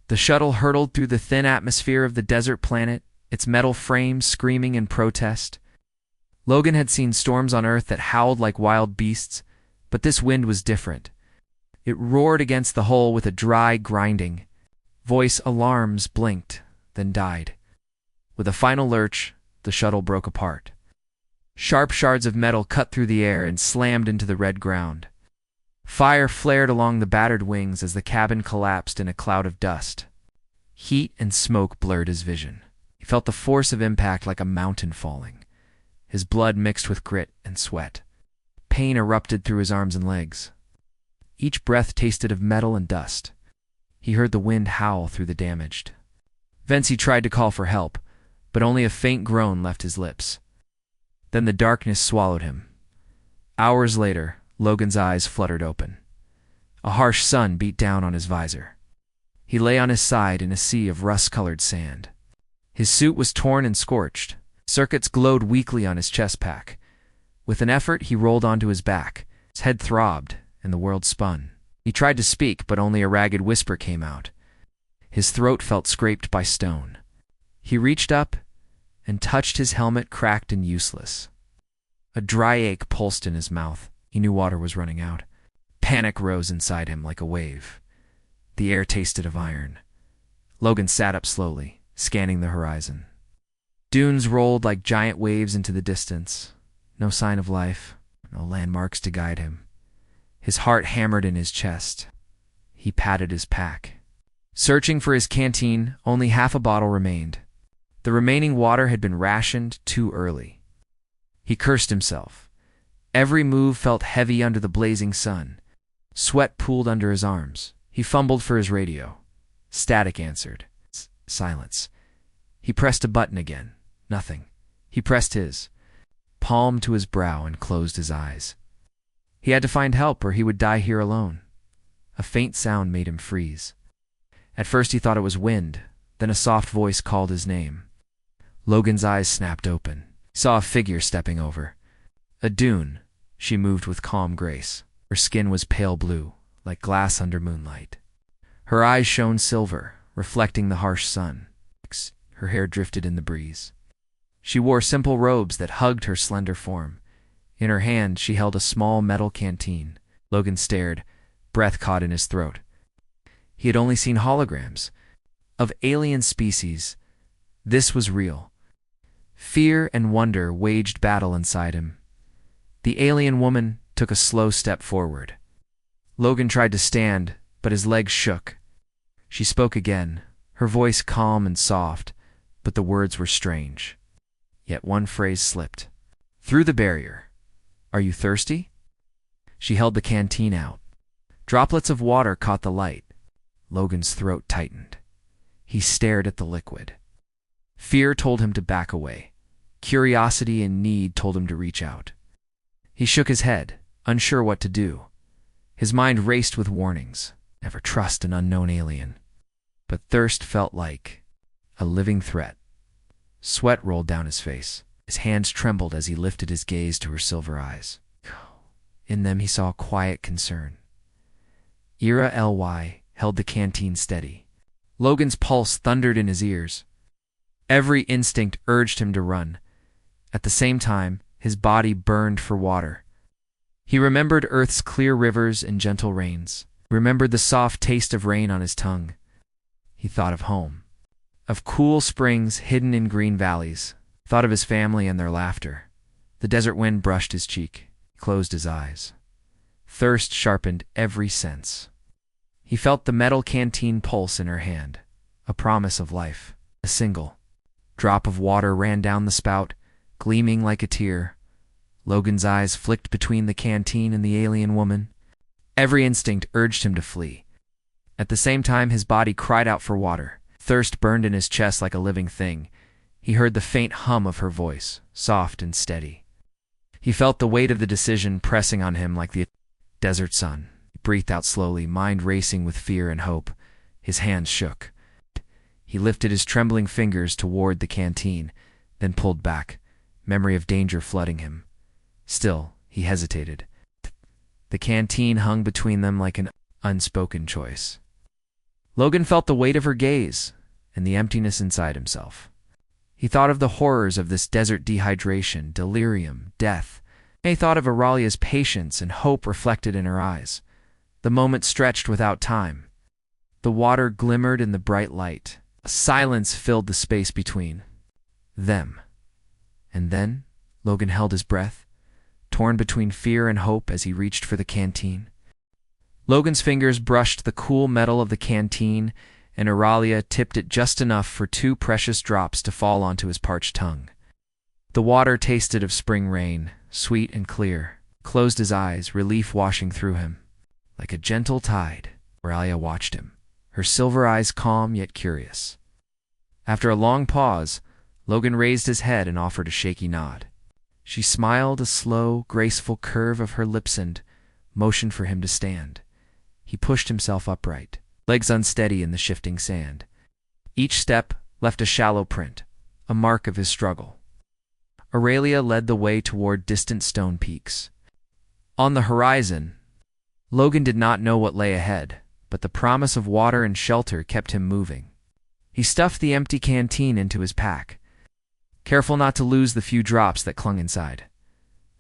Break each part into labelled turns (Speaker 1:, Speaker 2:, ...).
Speaker 1: The shuttle hurtled through the thin atmosphere of the desert planet, its metal frame screaming in protest. Logan had seen storms on Earth that howled like wild beasts, but this wind was different. It roared against the hull with a dry grinding. Voice alarms blinked, then died. With a final lurch, the shuttle broke apart. Sharp shards of metal cut through the air and slammed into the red ground. Fire flared along the battered wings as the cabin collapsed in a cloud of dust. Heat and smoke blurred his vision. He felt the force of impact like a mountain falling. His blood mixed with grit and sweat. Pain erupted through his arms and legs. Each breath tasted of metal and dust. He heard the wind howl through the damaged. Vinci tried to call for help, but only a faint groan left his lips. Then the darkness swallowed him. Hours later, Logan's eyes fluttered open. A harsh sun beat down on his visor. He lay on his side in a sea of rust-colored sand. His suit was torn and scorched. Circuits glowed weakly on his chest pack. With an effort, he rolled onto his back. His head throbbed, and the world spun. He tried to speak, but only a ragged whisper came out. His throat felt scraped by stone. He reached up and touched his helmet, cracked and useless. A dry ache pulsed in his mouth. He knew water was running out. Panic rose inside him like a wave. The air tasted of iron. Logan sat up slowly, scanning the horizon. Dunes rolled like giant waves into the distance. No sign of life, no landmarks to guide him. His heart hammered in his chest. He patted his pack. Searching for his canteen, only half a bottle remained. The remaining water had been rationed too early. He cursed himself. Every move felt heavy under the blazing sun. Sweat pooled under his arms. He fumbled for his radio. Static answered. Silence. He pressed a button again. Nothing. He pressed his palm to his brow and closed his eyes. He had to find help or he would die here alone. A faint sound made him freeze. At first he thought it was wind, then a soft voice called his name. Logan's eyes snapped open. He saw a figure stepping over. A dune. She moved with calm grace. Her skin was pale blue, like glass under moonlight. Her eyes shone silver, reflecting the harsh sun. Her hair drifted in the breeze. She wore simple robes that hugged her slender form. In her hand, she held a small metal canteen. Logan stared, breath caught in his throat. He had only seen holograms. Of alien species, this was real. Fear and wonder waged battle inside him. The alien woman took a slow step forward. Logan tried to stand, but his legs shook. She spoke again, her voice calm and soft, but the words were strange. Yet one phrase slipped. Through the barrier. Are you thirsty? She held the canteen out. Droplets of water caught the light. Logan's throat tightened. He stared at the liquid. Fear told him to back away. Curiosity and need told him to reach out. He shook his head, unsure what to do. His mind raced with warnings. Never trust an unknown alien. But thirst felt like a living threat. Sweat rolled down his face. His hands trembled as he lifted his gaze to her silver eyes. In them he saw quiet concern. Ira Ly held the canteen steady. Logan's pulse thundered in his ears. Every instinct urged him to run. At the same time, his body burned for water. He remembered Earth's clear rivers and gentle rains. Remembered the soft taste of rain on his tongue. He thought of home. Of cool springs hidden in green valleys. Thought of his family and their laughter. The desert wind brushed his cheek. He closed his eyes. Thirst sharpened every sense. He felt the metal canteen pulse in her hand. A promise of life. A single drop of water ran down the spout, gleaming like a tear. Logan's eyes flicked between the canteen and the alien woman. Every instinct urged him to flee. At the same time, his body cried out for water. Thirst burned in his chest like a living thing. He heard the faint hum of her voice, soft and steady. He felt the weight of the decision pressing on him like the desert sun. He breathed out slowly, mind racing with fear and hope. His hands shook. He lifted his trembling fingers toward the canteen, then pulled back, memory of danger flooding him. Still, he hesitated. The canteen hung between them like an unspoken choice. Logan felt the weight of her gaze and the emptiness inside himself. He thought of the horrors of this desert dehydration, delirium, death. He thought of Auralia's patience and hope reflected in her eyes. The moment stretched without time. The water glimmered in the bright light. A silence filled the space between them. And then, Logan held his breath, torn between fear and hope as he reached for the canteen. Logan's fingers brushed the cool metal of the canteen, and Auralia tipped it just enough for 2 precious drops to fall onto his parched tongue. The water tasted of spring rain, sweet and clear. Closed his eyes, relief washing through him. Like a gentle tide, Auralia watched him, her silver eyes calm yet curious. After a long pause, Logan raised his head and offered a shaky nod. She smiled, a slow, graceful curve of her lips, and motioned for him to stand. He pushed himself upright, legs unsteady in the shifting sand. Each step left a shallow print, a mark of his struggle. Auralia led the way toward distant stone peaks. On the horizon, Logan did not know what lay ahead, but the promise of water and shelter kept him moving. He stuffed the empty canteen into his pack, careful not to lose the few drops that clung inside.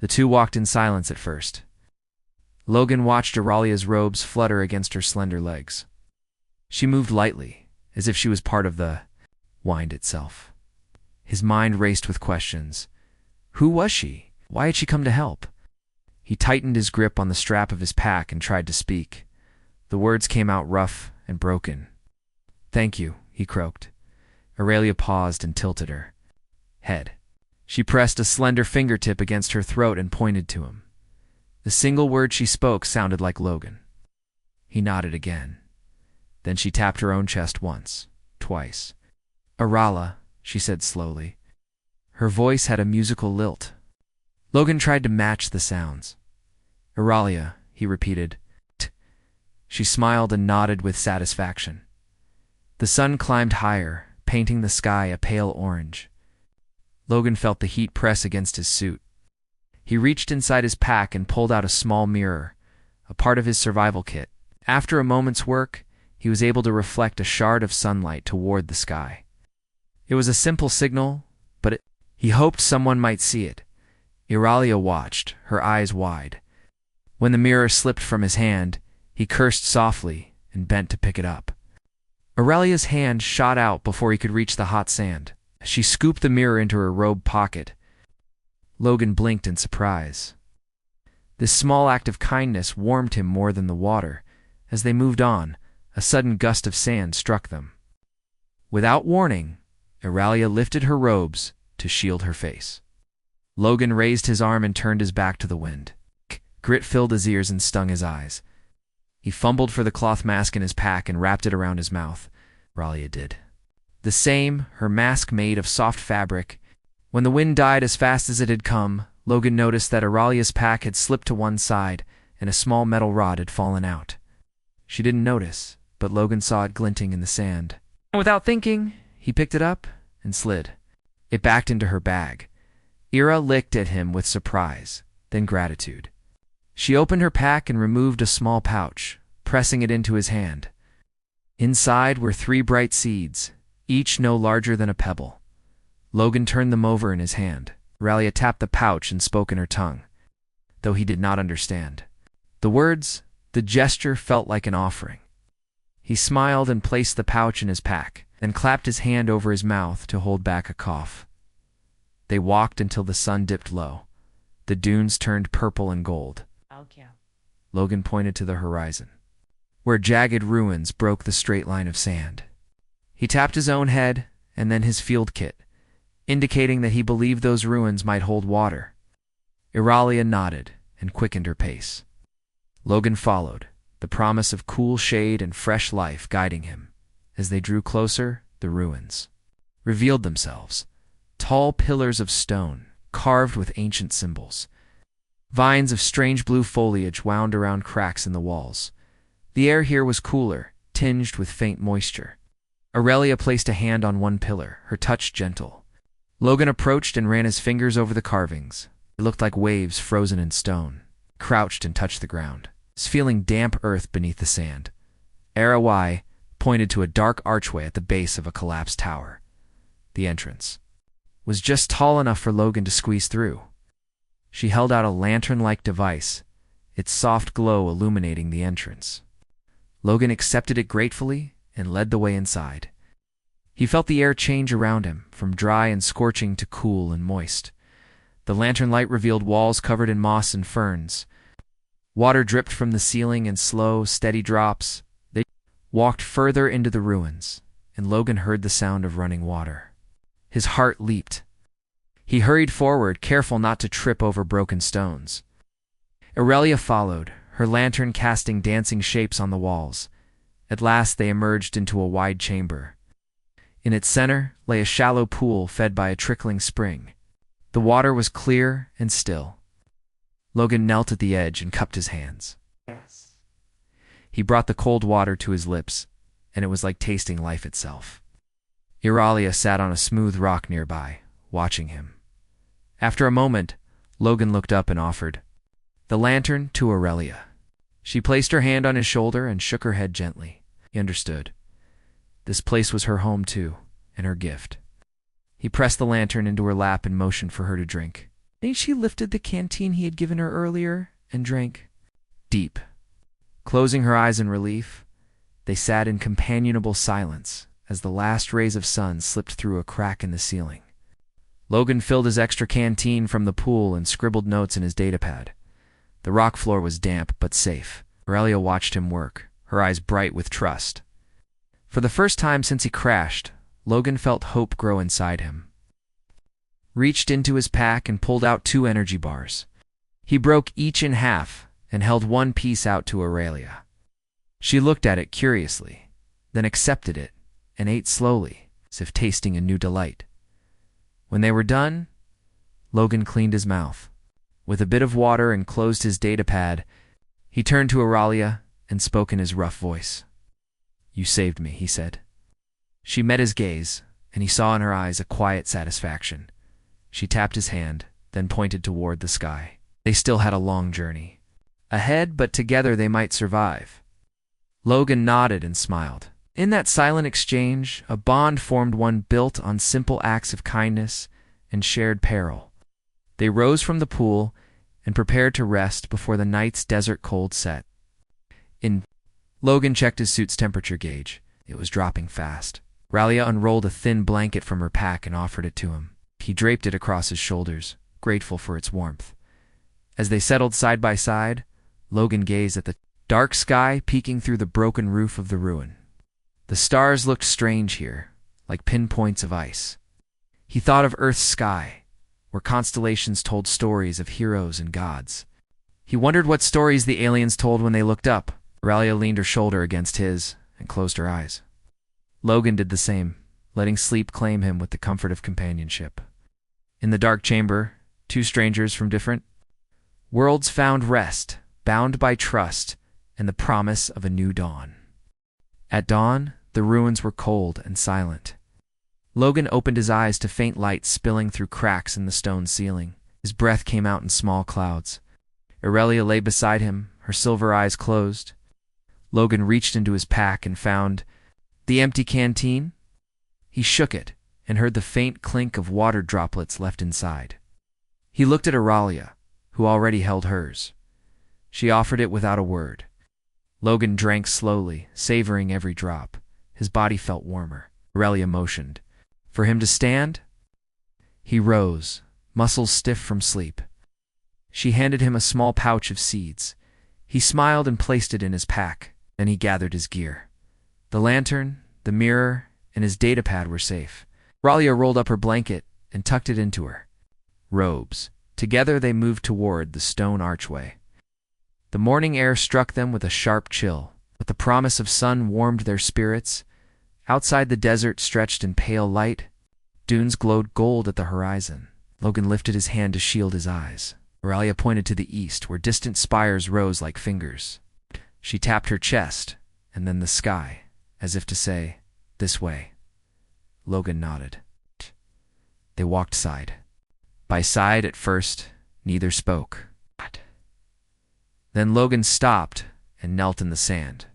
Speaker 1: The two walked in silence at first. Logan watched Auralia's robes flutter against her slender legs. She moved lightly, as if she was part of the wind itself. His mind raced with questions. Who was she? Why had she come to help? He tightened his grip on the strap of his pack and tried to speak. The words came out rough and broken. "Thank you," he croaked. Auralia paused and tilted her head. She pressed a slender fingertip against her throat and pointed to him. The single word she spoke sounded like Logan. He nodded again. Then she tapped her own chest once, twice. "Aurala," she said slowly. Her voice had a musical lilt. Logan tried to match the sounds. "Auralia," he repeated. "T." She smiled and nodded with satisfaction. The sun climbed higher, painting the sky a pale orange. Logan felt the heat press against his suit. He reached inside his pack and pulled out a small mirror, a part of his survival kit. After a moment's work, he was able to reflect a shard of sunlight toward the sky. It was a simple signal, but he hoped someone might see it. Auralia watched, her eyes wide. When the mirror slipped from his hand, he cursed softly and bent to pick it up. Auralia's hand shot out before he could reach the hot sand. She scooped the mirror into her robe pocket. Logan blinked in surprise. This small act of kindness warmed him more than the water. As they moved on, a sudden gust of sand struck them. Without warning, Auralia lifted her robes to shield her face. Logan raised his arm and turned his back to the wind. Grit filled his ears and stung his eyes. He fumbled for the cloth mask in his pack and wrapped it around his mouth. Auralia did the same, her mask made of soft fabric. When the wind died as fast as it had come, Logan noticed that Auralia's pack had slipped to one side and a small metal rod had fallen out. She didn't notice, but Logan saw it glinting in the sand. Without thinking, he picked it up and slid it back into her bag. Ira looked at him with surprise, then gratitude. She opened her pack and removed a small pouch, pressing it into his hand. Inside were 3 bright seeds, each no larger than a pebble. Logan turned them over in his hand. Auralia tapped the pouch and spoke in her tongue, though he did not understand. The words, the gesture felt like an offering. He smiled and placed the pouch in his pack, then clapped his hand over his mouth to hold back a cough. They walked until the sun dipped low. The dunes turned purple and gold. Logan pointed to the horizon, where jagged ruins broke the straight line of sand. He tapped his own head and then his field kit, indicating that he believed those ruins might hold water. Auralia nodded and quickened her pace. Logan followed, the promise of cool shade and fresh life guiding him. As they drew closer, the ruins revealed themselves. Tall pillars of stone, carved with ancient symbols. Vines of strange blue foliage wound around cracks in the walls. The air here was cooler, tinged with faint moisture. Auralia placed a hand on one pillar, her touch gentle. Logan approached and ran his fingers over the carvings. It looked like waves frozen in stone. Crouched and touched the ground, feeling damp earth beneath the sand. HFY pointed to a dark archway at the base of a collapsed tower. The entrance was just tall enough for Logan to squeeze through. She held out a lantern-like device, its soft glow illuminating the entrance. Logan accepted it gratefully and led the way inside. He felt the air change around him, from dry and scorching to cool and moist. The lantern light revealed walls covered in moss and ferns. Water dripped from the ceiling in slow, steady drops. They walked further into the ruins, and Logan heard the sound of running water. His heart leaped. He hurried forward, careful not to trip over broken stones. Aurelia followed, her lantern casting dancing shapes on the walls. At last they emerged into a wide chamber. In its center lay a shallow pool fed by a trickling spring. The water was clear and still. Logan knelt at the edge and cupped his hands. He brought the cold water to his lips, and it was like tasting life itself. Aurelia sat on a smooth rock nearby, watching him. After a moment, Logan looked up and offered the lantern to Aurelia. She placed her hand on his shoulder and shook her head gently. He understood. This place was her home too, and her gift. He pressed the lantern into her lap and motioned for her to drink. Then she lifted the canteen he had given her earlier and drank deep. Closing her eyes in relief, they sat in companionable silence as the last rays of sun slipped through a crack in the ceiling. Logan filled his extra canteen from the pool and scribbled notes in his datapad. The rock floor was damp but safe. Aurelia watched him work, her eyes bright with trust. For the first time since he crashed, Logan felt hope grow inside him. Reached into his pack and pulled out 2 energy bars. He broke each in half and held one piece out to Aurelia. She looked at it curiously, then accepted it and ate slowly, as if tasting a new delight. When they were done, Logan cleaned his mouth. With a bit of water and closed his datapad, he turned to Aurelia and spoke in his rough voice. "You saved me," he said. She met his gaze, and he saw in her eyes a quiet satisfaction. She tapped his hand, then pointed toward the sky. They still had a long journey ahead, but together they might survive. Logan nodded and smiled. In that silent exchange, a bond formed, one built on simple acts of kindness and shared peril. They rose from the pool and prepared to rest before the night's desert cold set. Logan checked his suit's temperature gauge. It was dropping fast. Aurelia unrolled a thin blanket from her pack and offered it to him. He draped it across his shoulders, grateful for its warmth. As they settled side by side, Logan gazed at the dark sky peeking through the broken roof of the ruin. The stars looked strange here, like pinpoints of ice. He thought of Earth's sky, where constellations told stories of heroes and gods. He wondered what stories the aliens told when they looked up. Aurelia leaned her shoulder against his and closed her eyes. Logan did the same, letting sleep claim him with the comfort of companionship. In the dark chamber, 2 strangers from different worlds found rest, bound by trust and the promise of a new dawn. At dawn, the ruins were cold and silent. Logan opened his eyes to faint light spilling through cracks in the stone ceiling. His breath came out in small clouds. Aurelia lay beside him, her silver eyes closed. Logan reached into his pack and found the empty canteen. He shook it and heard the faint clink of water droplets left inside. He looked at Aurelia, who already held hers. She offered it without a word. Logan drank slowly, savoring every drop. His body felt warmer. Aurelia motioned for him to stand. He rose, muscles stiff from sleep. She handed him a small pouch of seeds. He smiled and placed it in his pack. Then he gathered his gear. The lantern, the mirror, and his datapad were safe. Aurelia rolled up her blanket and tucked it into her robes. Together they moved toward the stone archway. The morning air struck them with a sharp chill, but the promise of sun warmed their spirits. Outside, the desert stretched in pale light. Dunes glowed gold at the horizon. Logan lifted his hand to shield his eyes. Aurelia pointed to the east, where distant spires rose like fingers. She tapped her chest, and then the sky, as if to say, "This way." Logan nodded. They walked side by side. At first, neither spoke. Then Logan stopped and knelt in the sand.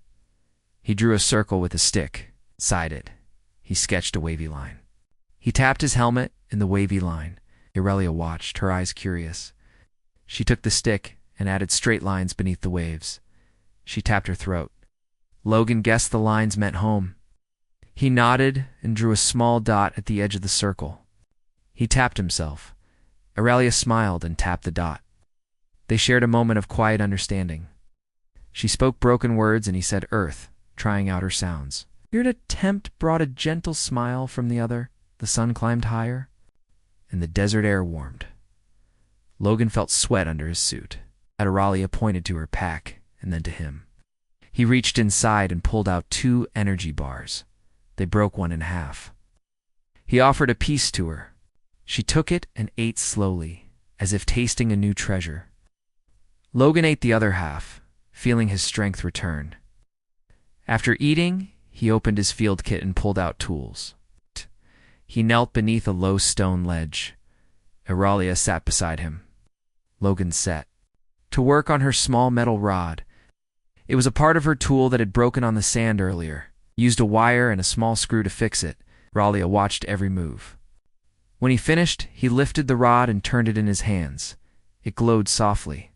Speaker 1: He drew a circle with a stick. Inside it, he sketched a wavy line. He tapped his helmet in the wavy line. Aurelia watched, her eyes curious. She took the stick and added straight lines beneath the waves. She tapped her throat. Logan guessed the lines meant home. He nodded and drew a small dot at the edge of the circle. He tapped himself. Aurelia smiled and tapped the dot. They shared a moment of quiet understanding. She spoke broken words and he said earth, trying out her sounds. Weird attempt brought a gentle smile from the other. The sun climbed higher, and the desert air warmed. Logan felt sweat under his suit. Aurelia pointed to her pack and then to him. He reached inside and pulled out 2 energy bars. They broke one in half. He offered a piece to her. She took it and ate slowly, as if tasting a new treasure. Logan ate the other half, feeling his strength return. After eating, he opened his field kit and pulled out tools. He knelt beneath a low stone ledge. Aurelia sat beside him. Logan sat to work on her small metal rod. It was a part of her tool that had broken on the sand earlier. He used a wire and a small screw to fix it. Aurelia watched every move. When he finished, he lifted the rod and turned it in his hands. It glowed softly.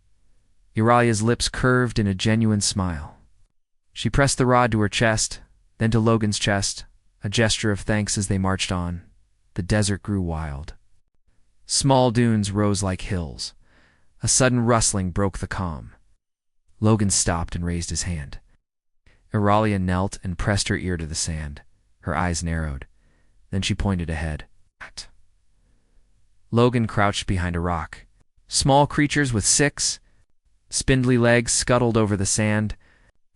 Speaker 1: Aurelia's lips curved in a genuine smile. She pressed the rod to her chest, then to Logan's chest, a gesture of thanks as they marched on. The desert grew wild. Small dunes rose like hills. A sudden rustling broke the calm. Logan stopped and raised his hand. Aurelia knelt and pressed her ear to the sand. Her eyes narrowed. Then she pointed ahead. Logan crouched behind a rock. Small creatures with 6 spindly legs scuttled over the sand.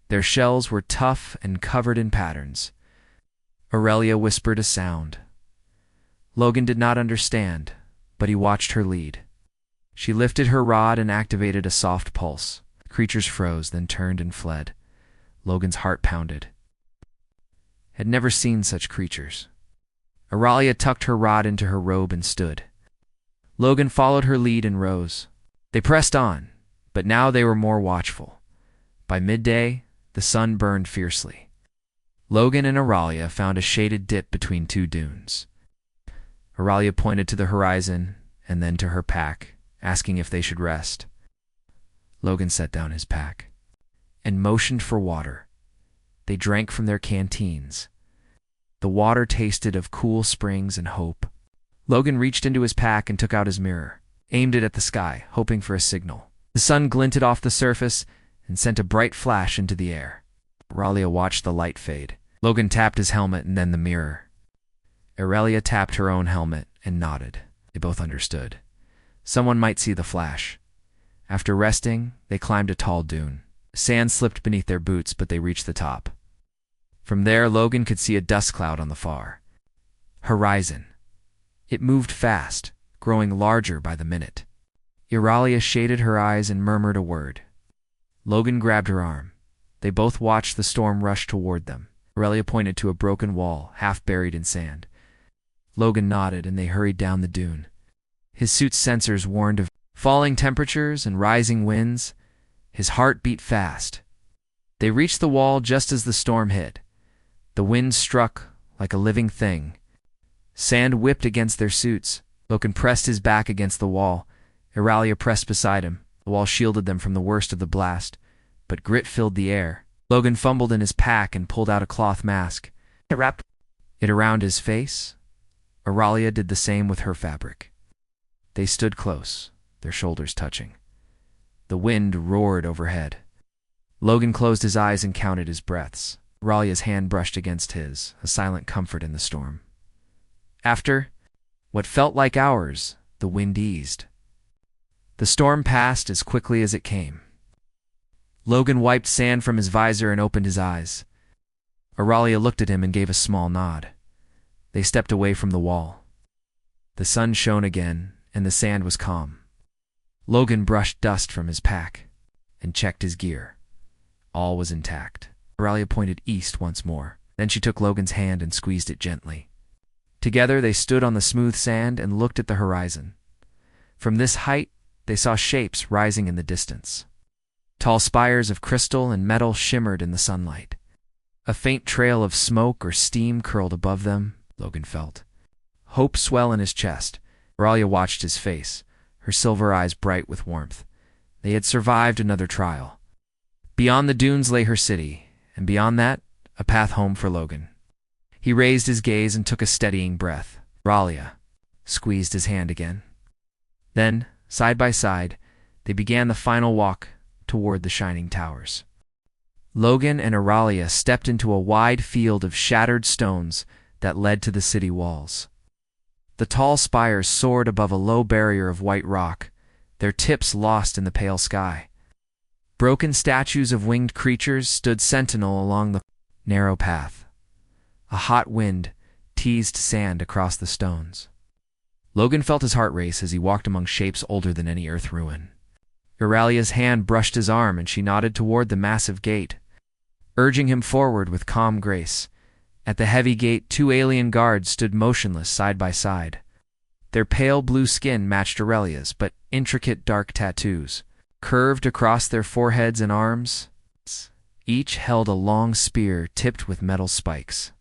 Speaker 1: Their shells were tough and covered in patterns. Aurelia whispered a sound. Logan did not understand, but he watched her lead. She lifted her rod and activated a soft pulse. The creatures froze, then turned and fled. Logan's heart pounded. Had never seen such creatures. Aurelia tucked her rod into her robe and stood. Logan followed her lead and rose. They pressed on, but now they were more watchful. By midday, the sun burned fiercely. Logan and Aurelia found a shaded dip between 2 dunes. Aurelia pointed to the horizon and then to her pack, asking if they should rest. Logan set down his pack and motioned for water. They drank from their canteens. The water tasted of cool springs and hope. Logan reached into his pack and took out his mirror, aimed it at the sky, hoping for a signal. The sun glinted off the surface and sent a bright flash into the air. Aurelia watched the light fade. Logan tapped his helmet and then the mirror. Aurelia tapped her own helmet and nodded. They both understood. Someone might see the flash. After resting, they climbed a tall dune. Sand slipped beneath their boots, but they reached the top. From there, Logan could see a dust cloud on the far horizon. It moved fast, growing larger by the minute. Aurelia shaded her eyes and murmured a word. Logan grabbed her arm. They both watched the storm rush toward them. Aurelia pointed to a broken wall, half buried in sand. Logan nodded and they hurried down the dune. His suit's sensors warned of falling temperatures and rising winds. His heart beat fast. They reached the wall just as the storm hit. The wind struck like a living thing. Sand whipped against their suits. Logan pressed his back against the wall. Aurelia pressed beside him. The wall shielded them from the worst of the blast, but grit filled the air. Logan fumbled in his pack and pulled out a cloth mask. He wrapped it around his face. Aurelia did the same with her fabric. They stood close, their shoulders touching. The wind roared overhead. Logan closed his eyes and counted his breaths. Aurelia's hand brushed against his, a silent comfort in the storm. After what felt like hours, the wind eased. The storm passed as quickly as it came. Logan wiped sand from his visor and opened his eyes. Aurelia looked at him and gave a small nod. They stepped away from the wall. The sun shone again, and the sand was calm. Logan brushed dust from his pack and checked his gear. All was intact. Aurelia pointed east once more. Then she took Logan's hand and squeezed it gently. Together they stood on the smooth sand and looked at the horizon. From this height, they saw shapes rising in the distance. Tall spires of crystal and metal shimmered in the sunlight. A faint trail of smoke or steam curled above them, Logan felt. Hope swell in his chest. Auralia watched his face, her silver eyes bright with warmth. They had survived another trial. Beyond the dunes lay her city, and beyond that, a path home for Logan. He raised his gaze and took a steadying breath. Auralia squeezed his hand again. Then, side by side, they began the final walk toward the shining towers. Logan and Auralia stepped into a wide field of shattered stones that led to the city walls. The tall spires soared above a low barrier of white rock, their tips lost in the pale sky. Broken statues of winged creatures stood sentinel along the narrow path. A hot wind teased sand across the stones. Logan felt his heart race as he walked among shapes older than any earth ruin. Auralia's hand brushed his arm and she nodded toward the massive gate, urging him forward with calm grace. At the heavy gate, 2 alien guards stood motionless side by side. Their pale blue skin matched Aurelia's, but intricate dark tattoos curved across their foreheads and arms. Each held a long spear tipped with metal spikes.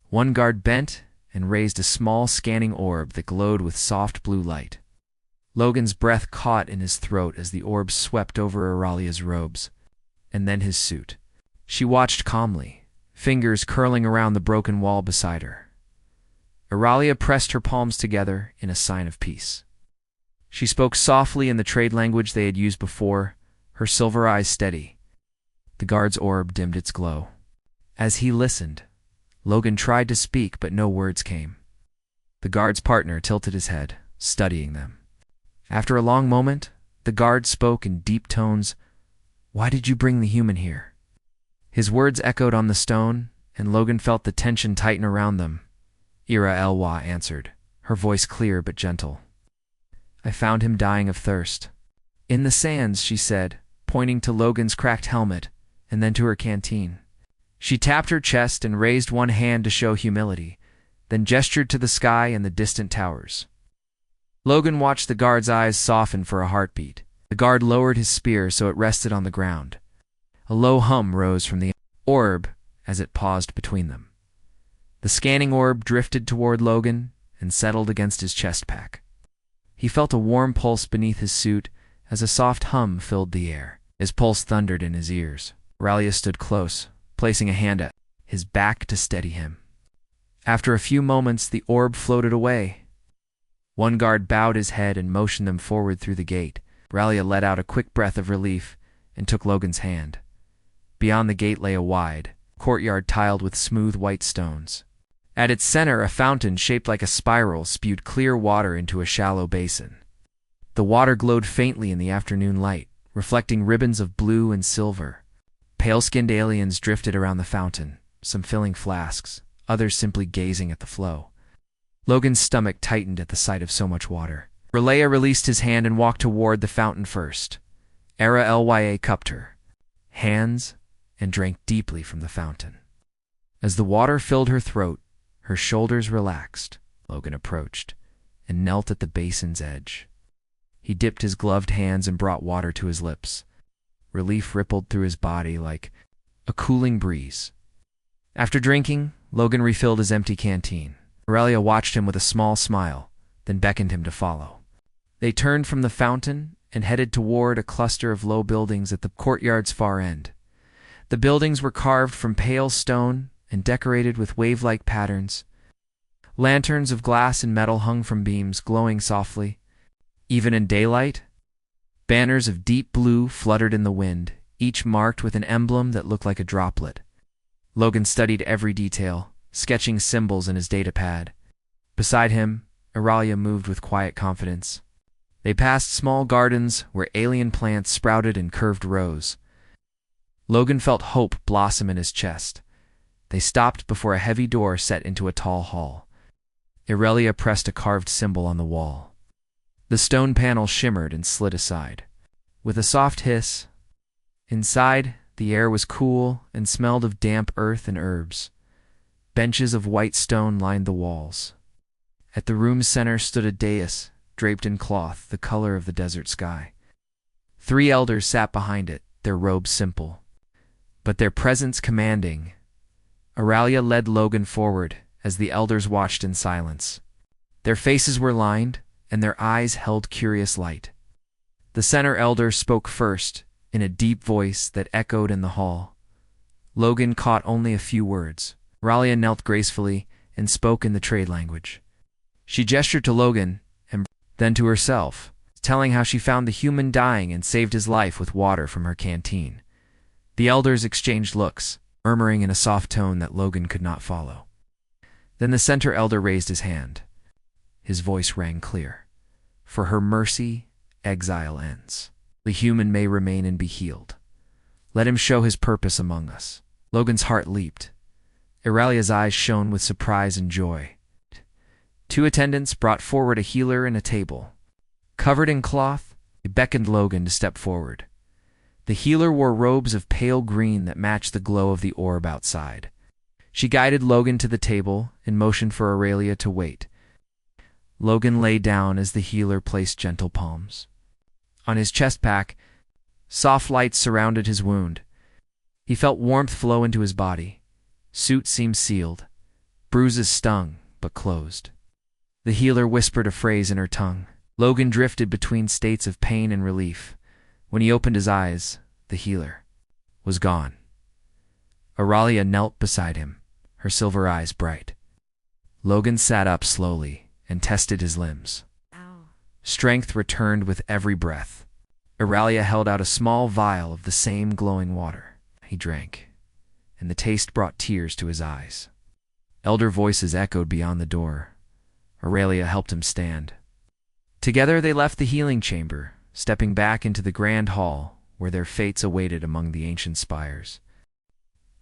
Speaker 1: One guard bent and raised a small scanning orb that glowed with soft blue light. Logan's breath caught in his throat as the orb swept over Auralia's robes, and then his suit. She watched calmly, fingers curling around the broken wall beside her. Auralia pressed her palms together in a sign of peace. She spoke softly in the trade language they had used before, her silver eyes steady. The guard's orb dimmed its glow. As he listened, Logan tried to speak, but no words came. The guard's partner tilted his head, studying them. After a long moment, the guard spoke in deep tones. "Why did you bring the human here?" His words echoed on the stone, and Logan felt the tension tighten around them. HFY answered, her voice clear but gentle. "I found him dying of thirst." "In the sands," she said, pointing to Logan's cracked helmet, and then to her canteen. She tapped her chest and raised one hand to show humility, then gestured to the sky and the distant towers. Logan watched the guard's eyes soften for a heartbeat. The guard lowered his spear so it rested on the ground. A low hum rose from the orb as it paused between them. The scanning orb drifted toward Logan and settled against his chest pack. He felt a warm pulse beneath his suit as a soft hum filled the air. His pulse thundered in his ears. Auralia stood close, placing a hand at his back to steady him. After a few moments, the orb floated away. One guard bowed his head and motioned them forward through the gate. Auralia let out a quick breath of relief and took Logan's hand. Beyond the gate lay a wide courtyard tiled with smooth white stones. At its center, a fountain shaped like a spiral spewed clear water into a shallow basin. The water glowed faintly in the afternoon light, reflecting ribbons of blue and silver. Pale-skinned aliens drifted around the fountain, some filling flasks, others simply gazing at the flow. Logan's stomach tightened at the sight of so much water. Auralia released his hand and walked toward the fountain first. Auralia cupped her hands and drank deeply from the fountain. As the water filled her throat, her shoulders relaxed. Logan approached and knelt at the basin's edge. He dipped his gloved hands and brought water to his lips. Relief rippled through his body like a cooling breeze. After drinking, Logan refilled his empty canteen. Auralia watched him with a small smile, then beckoned him to follow. They turned from the fountain and headed toward a cluster of low buildings at the courtyard's far end. The buildings were carved from pale stone and decorated with wave-like patterns. Lanterns of glass and metal hung from beams, glowing softly. Even in daylight, banners of deep blue fluttered in the wind, each marked with an emblem that looked like a droplet. Logan studied every detail, sketching symbols in his datapad. Beside him, Auralia moved with quiet confidence. They passed small gardens where alien plants sprouted in curved rows. Logan felt hope blossom in his chest. They stopped before a heavy door set into a tall hall. Auralia pressed a carved symbol on the wall. The stone panel shimmered and slid aside. With a soft hiss, inside, the air was cool and smelled of damp earth and herbs. Benches of white stone lined the walls. At the room's center stood a dais, draped in cloth, the color of the desert sky. 3 elders sat behind it, their robes simple, but their presence commanding. Aurelia led Logan forward as the elders watched in silence. Their faces were lined, and their eyes held curious light. The center elder spoke first, in a deep voice that echoed in the hall. Logan caught only a few words. Aurelia knelt gracefully and spoke in the trade language. She gestured to Logan and then to herself, telling how she found the human dying and saved his life with water from her canteen. The elders exchanged looks, murmuring in a soft tone that Logan could not follow. Then the center elder raised his hand. His voice rang clear. For her mercy, exile ends. The human may remain and be healed. Let him show his purpose among us. Logan's heart leaped. Aurelia's eyes shone with surprise and joy. Two attendants brought forward a healer and a table. Covered in cloth, they beckoned Logan to step forward. The healer wore robes of pale green that matched the glow of the orb outside. She guided Logan to the table and motioned for Aurelia to wait. Logan lay down as the healer placed gentle palms. On his chest pack, soft light surrounded his wound. He felt warmth flow into his body. Suit seemed sealed. Bruises stung, but closed. The healer whispered a phrase in her tongue. Logan drifted between states of pain and relief. When he opened his eyes, the healer was gone. Aurelia knelt beside him, her silver eyes bright. Logan sat up slowly and tested his limbs. Strength returned with every breath. Aurelia held out a small vial of the same glowing water. He drank, and the taste brought tears to his eyes. Elder voices echoed beyond the door. Aurelia helped him stand. Together they left the healing chamber, stepping back into the grand hall where their fates awaited among the ancient spires.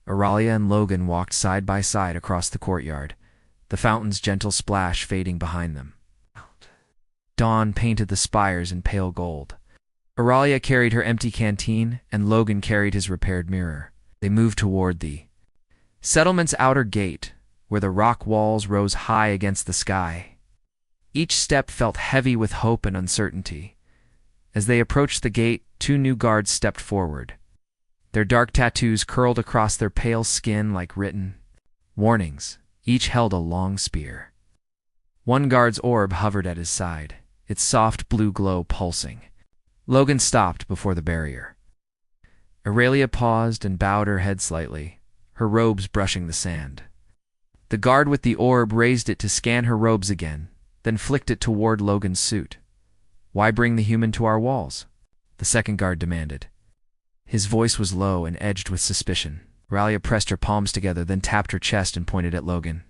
Speaker 1: Aurelia and Logan walked side by side across the courtyard, the fountain's gentle splash fading behind them. Dawn painted the spires in pale gold. Aurelia carried her empty canteen, and Logan carried his repaired mirror. They moved toward the settlement's outer gate, where the rock walls rose high against the sky. Each step felt heavy with hope and uncertainty. As they approached the gate, two new guards stepped forward. Their dark tattoos curled across their pale skin like written warnings. Each held a long spear. One guard's orb hovered at his side, its soft blue glow pulsing. Logan stopped before the barrier. Aurelia paused and bowed her head slightly, her robes brushing the sand. The guard with the orb raised it to scan her robes again, then flicked it toward Logan's suit. "Why bring the human to our walls?" the second guard demanded. His voice was low and edged with suspicion. Aurelia pressed her palms together, then tapped her chest and pointed at Logan.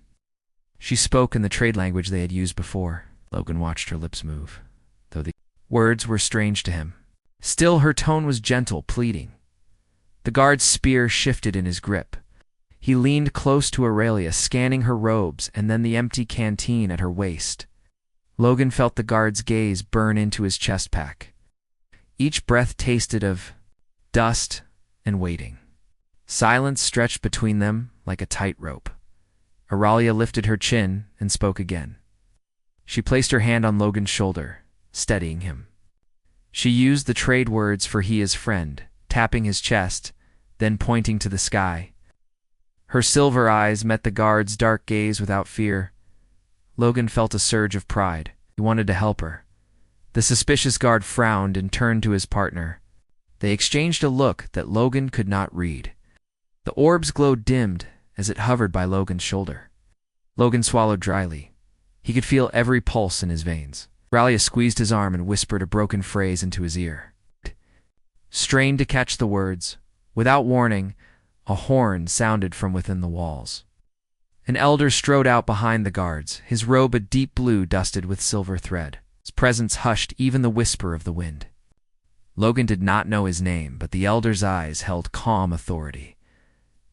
Speaker 1: She spoke in the trade language they had used before. Logan watched her lips move, though the words were strange to him. Still, her tone was gentle, pleading. The guard's spear shifted in his grip. He leaned close to Aurelia, scanning her robes and then the empty canteen at her waist. Logan felt the guard's gaze burn into his chest pack. Each breath tasted of dust and waiting. Silence stretched between them like a tightrope. Aurelia lifted her chin and spoke again. She placed her hand on Logan's shoulder, steadying him. She used the trade words for he is friend, tapping his chest, then pointing to the sky. Her silver eyes met the guard's dark gaze without fear. Logan felt a surge of pride. He wanted to help her. The suspicious guard frowned and turned to his partner. They exchanged a look that Logan could not read. The orb's glow dimmed as it hovered by Logan's shoulder. Logan swallowed dryly. He could feel every pulse in his veins. Aurelia squeezed his arm and whispered a broken phrase into his ear. Strained to catch the words, without warning, a horn sounded from within the walls. An elder strode out behind the guards, his robe a deep blue dusted with silver thread. His presence hushed even the whisper of the wind. Logan did not know his name, but the elder's eyes held calm authority.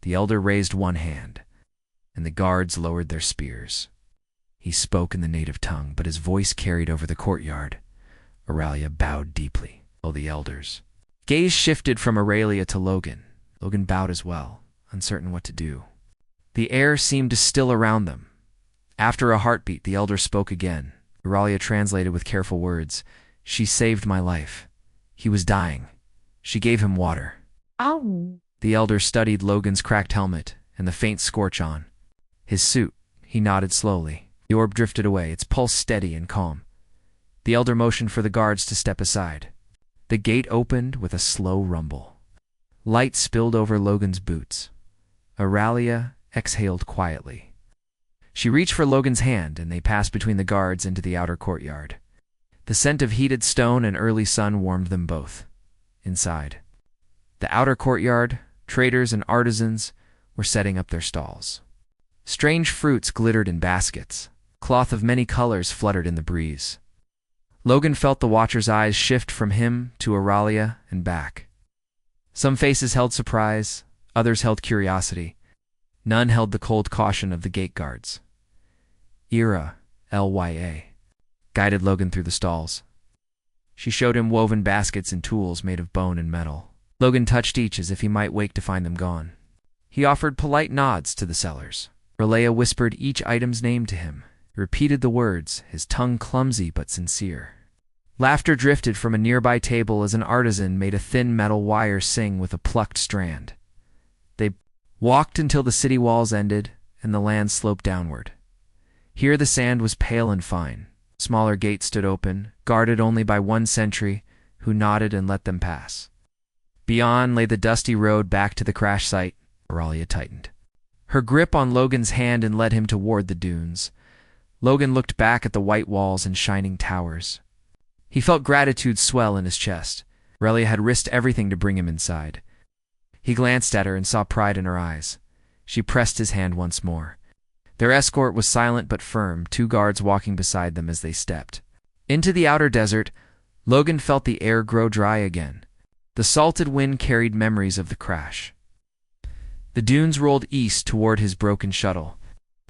Speaker 1: The elder raised one hand, and the guards lowered their spears. He spoke in the native tongue, but his voice carried over the courtyard. Aurelia bowed deeply. Oh, the elders. Gaze shifted from Aurelia to Logan. Logan bowed as well, uncertain what to do. The air seemed to still around them. After a heartbeat, the elder spoke again. Aurelia translated with careful words. She saved my life. He was dying. She gave him water.
Speaker 2: Oh.
Speaker 1: The elder studied Logan's cracked helmet and the faint scorch on his suit. He nodded slowly. The orb drifted away, its pulse steady and calm. The elder motioned for the guards to step aside. The gate opened with a slow rumble. Light spilled over Logan's boots. Auralia exhaled quietly. She reached for Logan's hand, and they passed between the guards into the outer courtyard. The scent of heated stone and early sun warmed them both. Inside the outer courtyard, traders and artisans were setting up their stalls. Strange fruits glittered in baskets. Cloth of many colors fluttered in the breeze. Logan felt the watcher's eyes shift from him to Auralia and back. Some faces held surprise, others held curiosity. None held the cold caution of the gate guards. Ira, Lya, guided Logan through the stalls. She showed him woven baskets and tools made of bone and metal. Logan touched each as if he might wake to find them gone. He offered polite nods to the sellers. Auralia whispered each item's name to him, repeated the words, his tongue clumsy but sincere. Laughter drifted from a nearby table as an artisan made a thin metal wire sing with a plucked strand. They walked until the city walls ended and the land sloped downward. Here the sand was pale and fine. Smaller gates stood open, guarded only by one sentry, who nodded and let them pass. Beyond lay the dusty road back to the crash site. Auralia tightened her grip on Logan's hand and led him toward the dunes. Logan looked back at the white walls and shining towers. He felt gratitude swell in his chest. Auralia had risked everything to bring him inside. He glanced at her and saw pride in her eyes. She pressed his hand once more. Their escort was silent but firm, two guards walking beside them as they stepped into the outer desert. Logan felt the air grow dry again. The salted wind carried memories of the crash. The dunes rolled east toward his broken shuttle.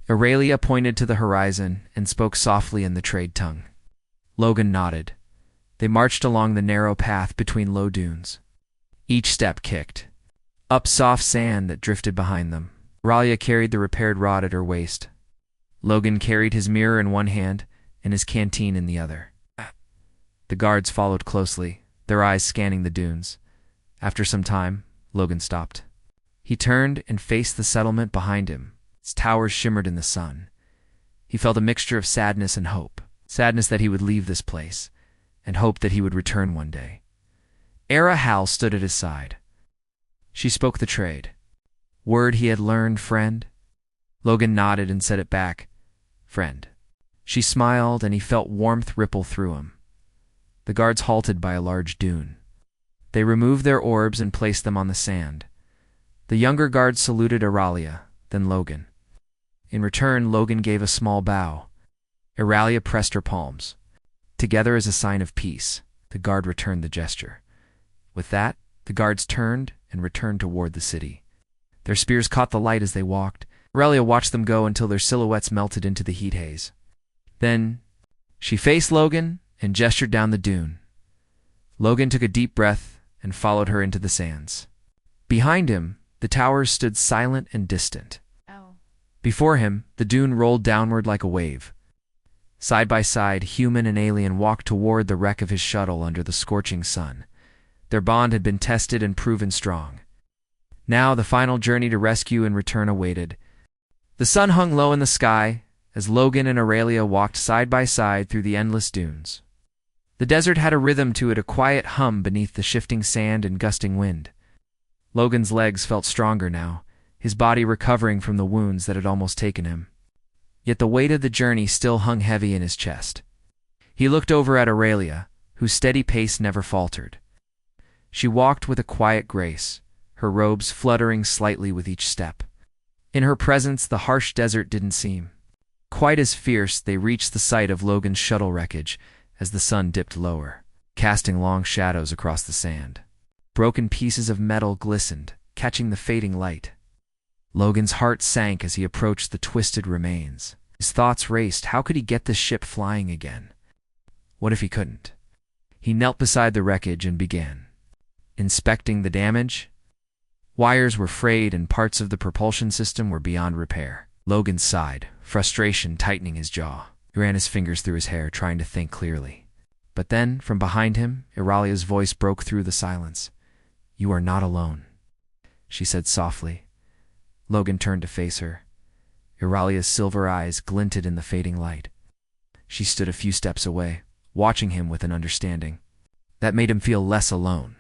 Speaker 1: Auralia pointed to the horizon and spoke softly in the trade tongue. Logan nodded. They marched along the narrow path between low dunes. Each step kicked up soft sand that drifted behind them. Auralia carried the repaired rod at her waist. Logan carried his mirror in one hand and his canteen in the other. The guards followed closely, their eyes scanning the dunes. After some time, Logan stopped. He turned and faced the settlement behind him. Its towers shimmered in the sun. He felt a mixture of sadness and hope. Sadness that he would leave this place, and hope that he would return one day. Era Hal stood at his side. She spoke the trade. Word he had learned, friend? Logan nodded and said it back. Friend. She smiled, and he felt warmth ripple through him. The guards halted by a large dune. They removed their orbs and placed them on the sand. The younger guards saluted Auralia, then Logan. In return, Logan gave a small bow. Auralia pressed her palms. Together as a sign of peace, the guard returned the gesture. With that, the guards turned and returned toward the city. Their spears caught the light as they walked. Auralia watched them go until their silhouettes melted into the heat haze. Then, she faced Logan and gestured down the dune. Logan took a deep breath and followed her into the sands. Behind him, the towers stood silent and distant. Before him, the dune rolled downward like a wave. Side by side, human and alien walked toward the wreck of his shuttle under the scorching sun. Their bond had been tested and proven strong. Now the final journey to rescue and return awaited. The sun hung low in the sky as Logan and Auralia walked side by side through the endless dunes. The desert had a rhythm to it, a quiet hum beneath the shifting sand and gusting wind. Logan's legs felt stronger now, his body recovering from the wounds that had almost taken him. Yet the weight of the journey still hung heavy in his chest. He looked over at Auralia, whose steady pace never faltered. She walked with a quiet grace, her robes fluttering slightly with each step. In her presence, the harsh desert didn't seem quite as fierce. They reached the site of Logan's shuttle wreckage as the sun dipped lower, casting long shadows across the sand. Broken pieces of metal glistened, catching the fading light. Logan's heart sank as he approached the twisted remains. His thoughts raced. How could he get this ship flying again? What if he couldn't? He knelt beside the wreckage and began inspecting the damage. Wires were frayed and parts of the propulsion system were beyond repair. Logan sighed, frustration tightening his jaw. He ran his fingers through his hair, trying to think clearly. But then, from behind him, Auralia's voice broke through the silence. "You are not alone," she said softly. Logan turned to face her. Auralia's silver eyes glinted in the fading light. She stood a few steps away, watching him with an understanding. That made him feel less alone.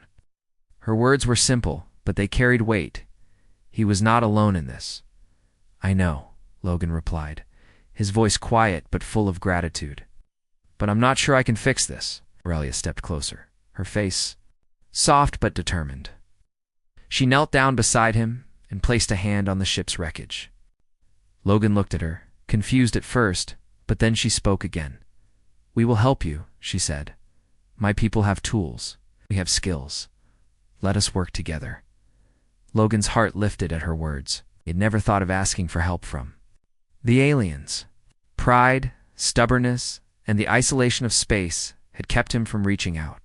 Speaker 1: Her words were simple, but they carried weight. He was not alone in this. "I know," Logan replied, his voice quiet but full of gratitude. "But I'm not sure I can fix this." Auralia stepped closer, her face soft but determined. She knelt down beside him and placed a hand on the ship's wreckage. Logan looked at her, confused at first, but then she spoke again. "We will help you," she said. "My people have tools. We have skills. Let us work together." Logan's heart lifted at her words. He had never thought of asking for help from the aliens. Pride, stubbornness, and the isolation of space had kept him from reaching out.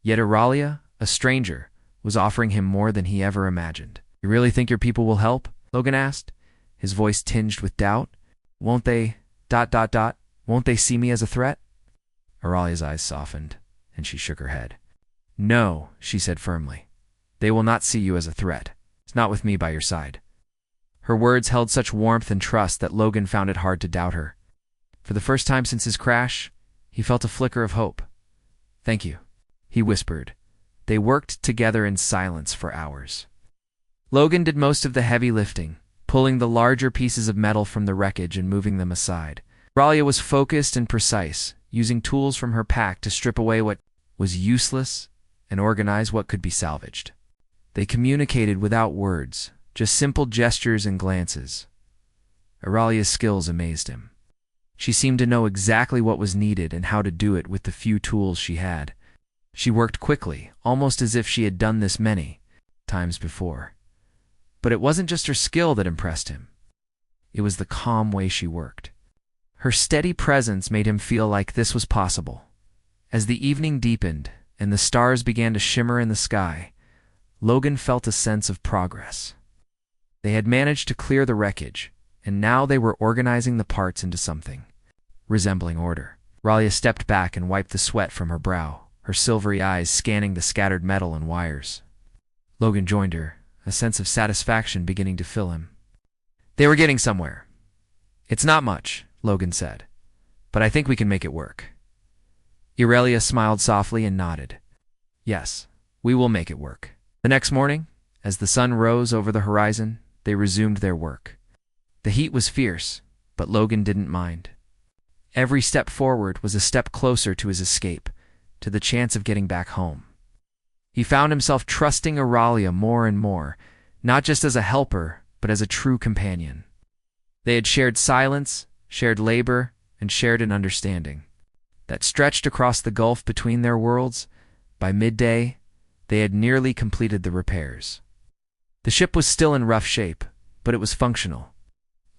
Speaker 1: Yet Auralia, a stranger, was offering him more than he ever imagined. "You really think your people will help?" Logan asked, his voice tinged with doubt. "Won't they... won't they see me as a threat?" Auralia's eyes softened, and she shook her head. "No," she said firmly. "They will not see you as a threat. It's not with me by your side." Her words held such warmth and trust that Logan found it hard to doubt her. For the first time since his crash, he felt a flicker of hope. "Thank you," he whispered. They worked together in silence for hours. Logan did most of the heavy lifting, pulling the larger pieces of metal from the wreckage and moving them aside. Auralia was focused and precise, using tools from her pack to strip away what was useless and organize what could be salvaged. They communicated without words, just simple gestures and glances. Auralia's skills amazed him. She seemed to know exactly what was needed and how to do it with the few tools she had. She worked quickly, almost as if she had done this many times before. But it wasn't just her skill that impressed him. It was the calm way she worked. Her steady presence made him feel like this was possible. As the evening deepened and the stars began to shimmer in the sky, Logan felt a sense of progress. They had managed to clear the wreckage, and now they were organizing the parts into something resembling order. Auralia stepped back and wiped the sweat from her brow, her silvery eyes scanning the scattered metal and wires. Logan joined her, a sense of satisfaction beginning to fill him. They were getting somewhere. "It's not much," Logan said, "but I think we can make it work." Auralia smiled softly and nodded. "Yes, we will make it work." The next morning, as the sun rose over the horizon, they resumed their work. The heat was fierce, but Logan didn't mind. Every step forward was a step closer to his escape, to the chance of getting back home. He found himself trusting Auralia more and more, not just as a helper, but as a true companion. They had shared silence, shared labor, and shared an understanding that stretched across the gulf between their worlds. By midday, they had nearly completed the repairs. The ship was still in rough shape, but it was functional.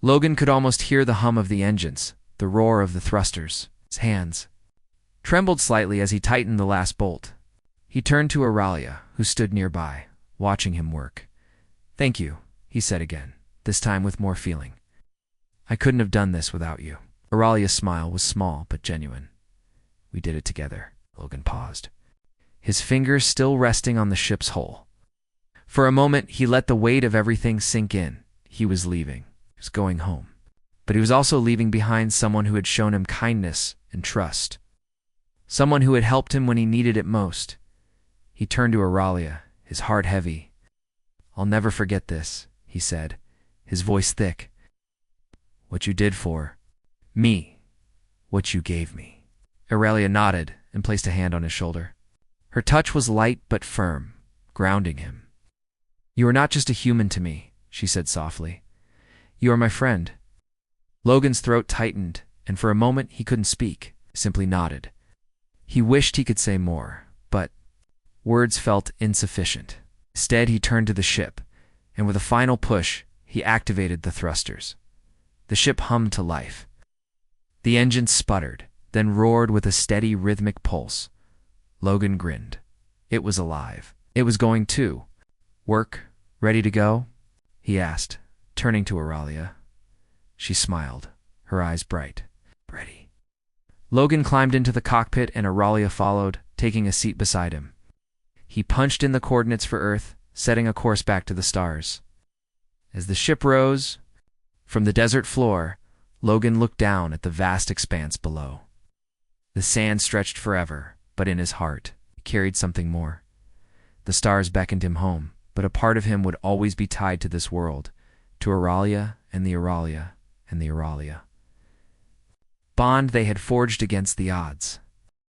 Speaker 1: Logan could almost hear the hum of the engines, the roar of the thrusters. His hands trembled slightly as he tightened the last bolt. He turned to Auralia, who stood nearby, watching him work. "Thank you," he said again, this time with more feeling. "I couldn't have done this without you." Auralia's smile was small but genuine. "We did it together." Logan paused, his fingers still resting on the ship's hull. For a moment, he let the weight of everything sink in. He was leaving. He was going home. But he was also leaving behind someone who had shown him kindness and trust. Someone who had helped him when he needed it most. He turned to Auralia, his heart heavy. "I'll never forget this," he said, his voice thick. "What you did for me. What you gave me." Auralia nodded and placed a hand on his shoulder. Her touch was light but firm, grounding him. "You are not just a human to me," she said softly. "You are my friend." Logan's throat tightened, and for a moment he couldn't speak, simply nodded. He wished he could say more, but words felt insufficient. Instead, he turned to the ship, and with a final push, he activated the thrusters. The ship hummed to life. The engine sputtered, then roared with a steady rhythmic pulse. Logan grinned. It was alive. It was going too. "Work ready to go?" he asked, turning to Auralia. She smiled, her eyes bright. "Ready." Logan climbed into the cockpit and Auralia followed, taking a seat beside him. He punched in the coordinates for Earth, setting a course back to the stars. As the ship rose from the desert floor, Logan looked down at the vast expanse below. The sand stretched forever, but in his heart, he carried something more. The stars beckoned him home, but a part of him would always be tied to this world, to Auralia and the Auralia and the Auralia. Bond they had forged against the odds.